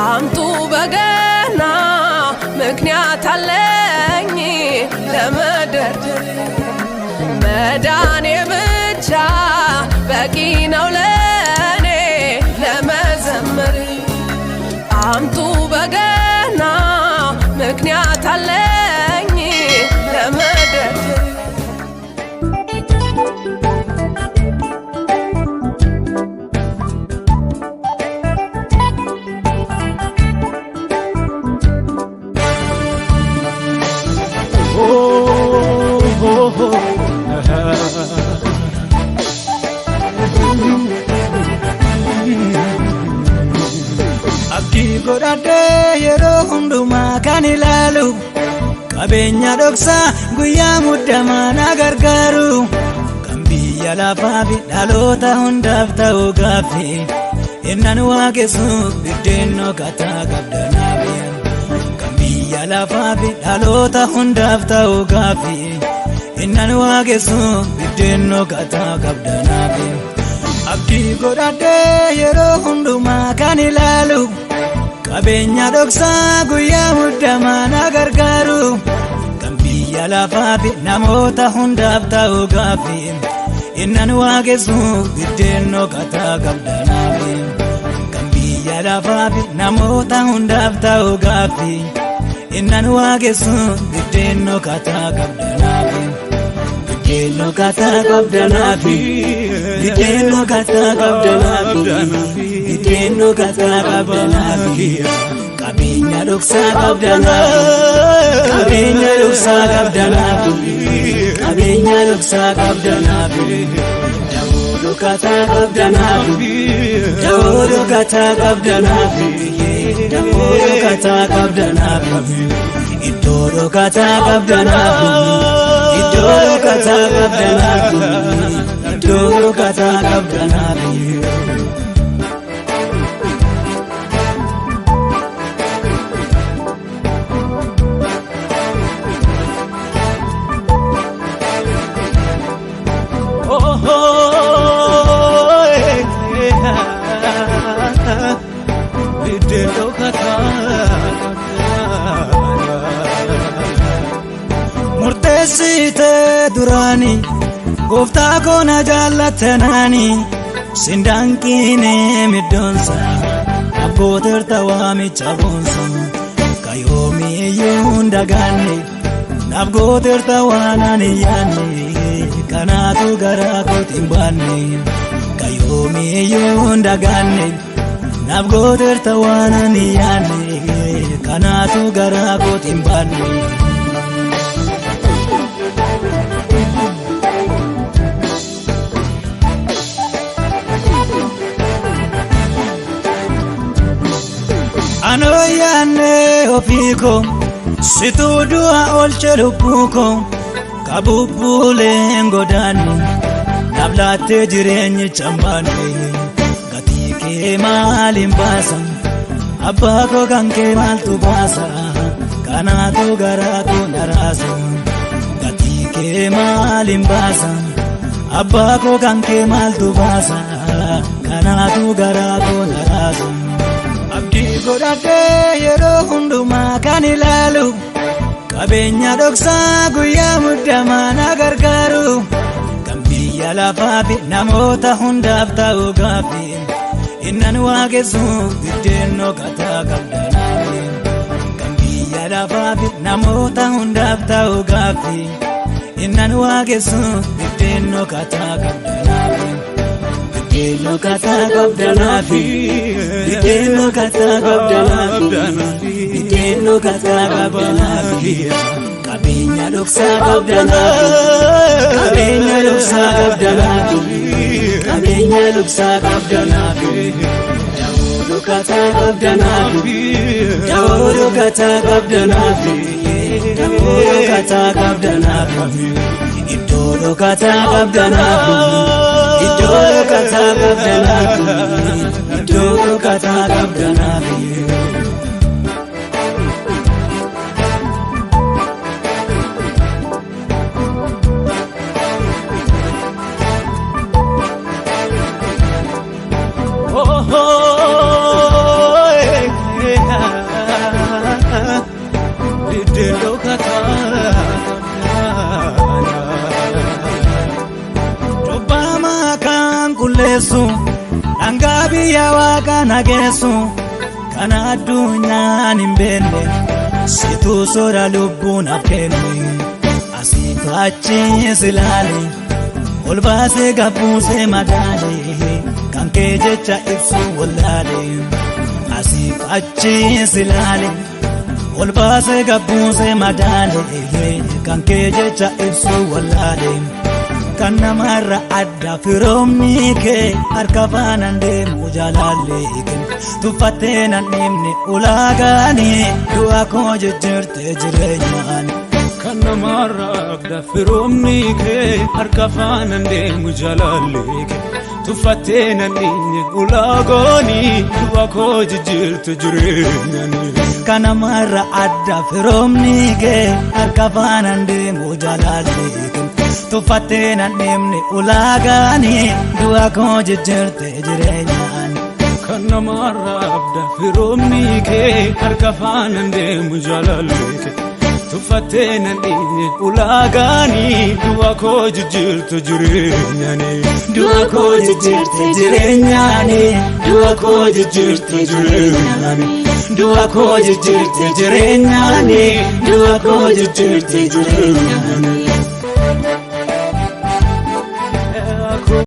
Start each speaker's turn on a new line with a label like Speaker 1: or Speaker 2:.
Speaker 1: አምጡ በገና ምክንያት አለኝ ለመደርደር መዳኔ ብቻ በቂ ነው ለኔ ለመዘመር አምጡ በገና ምክንያት አለኝ ለመደርደር
Speaker 2: Abdi godhadhe yeroo hundumaa kan ilaalu qabeenya dhoksa guyyaa muddamaa na gargaaru kan biyya lafaa fi dhaloota hundaaf ta'u gaaffii innan waaqessuuf biddeen dhokkataa qabdanaafi kan biyya lafaa fi dhaloota hundaaf ta'u gaaffii innan waaqessuuf biddeen dhokkataa qabdanaafi Abdi godhadhe yeroo hundumaa kan ilaalu qabeenya dhoksa guyyaa muddamaa na gargaaru kan biyya lafaa fi namoota hundaaf ta'u gaaffii innan waaqessuuf biddeen dhokkataa qabdanaafi kan biyya lafaa fi namoota hundaaf ta'u gaaffii innan waaqessuuf biddeen dhokkataa qabdanaafi biddeen dhokkataa qabdanaafi biddeen dhokkataa qabdanaafi biddeen dhokkataa qabdanaafi qabeenya dhoksaa qabdanaafi qabeenya dhoksaa qabdanaafi qabeenya dhoksaa qabdanaafi dawoo dhokkataa qabdanaafi dawoo dhokkataa qabdanaafi dawoo dhokkataa qabdanaafi iddoo dhokkataa qabdanaafi iddoo dhokkataa qabdanaafi iddoo dhokkataa qabdanaafi Murteessite duraani gooftaa koona jaallattanaani sindaanqiine middoonsa abbootirta waamicha boonsa kayoomiyyuu hundagaanne naaf gootirta waan ani yaanne kanaatu garaa kootiin baanne kayoomiyyuu hundagaanne naaf gootirta waan ani yaanne kanaatu garaa kootiin baanne Anoyanne ofiko situ dua olche lupuko kabubule ngodani nablate jirenye chambani gatike malimbasa abako kanke maltubasa kanatu garatu narasa gatike malimbasa abako kanke maltubasa kanatu garatu narasa Abdi godhadhe yeroo hundumaa kan ilaalu qabeenya dhoksa guyyaa muddamaa na gargaaru kan biyya lafaa fi namoota hundaaf ta'u gaaffii innan waaqessuuf biddeen dhokkataa qabdanaafi kan biyya lafaa fi namoota hundaaf ta'u gaaffii innan waaqessuuf biddeen dhokkataa qabdanaafi biddeen dhokkataa qabdanaafi biddeen dhokkataa qabdanaafi biddeen dhokkataa qabdanaafi qabeenya dhoksaa qabdanaafi qabeenya dhoksaa qabdanaafi qabeenya dhoksaa qabdanaafi dawoo dhokkataa qabdanaafi dawoo dhokkataa qabdanaafi dawoo dhokkataa qabdanaafi iddoo dhokkataa qabdanaafi iddoo dhokkataa qabdanaafi iddoo dhokkataa qabdanaafi nageessu kan addunyaan hin beekne situ soora lubbuun affeenne asii faachis ilaale ol baasee gabbuusee madaale kan kee jecha ibsu wallaale asii faachis ilaale ol baasee gabbuusee madaale kan kee jecha ibsu wallaale kan namarra adda firoomni kee harka faanaan deemu jaalallee tuffattee nan dhimne ulaagaani du'a koo jijjiirte jireenyaan
Speaker 3: kan namarra adda firoomni kee harka faanaan deemu jaalallee tuffattee nan dhimne ulaagaani du'a koo jijjiirte jireenyaan
Speaker 2: kan namarra adda firoomni kee harka faanaan deemu jaalallee tuffattee nan dhimne ulaagaani du'a koo jijjiirte jireenyaan
Speaker 3: kan namarra adda firoomni kee harka faanaan deemu jaalallee tuffattee nan dhimne ulaagaani du'a koo jijjiirte jireenyaan
Speaker 2: du'a koo jijjiirte jireenyaan du'a koo jijjiirte jireenyaan du'a koo jijjiirte jireenyaan du'a koo jijjiirte jireenyaan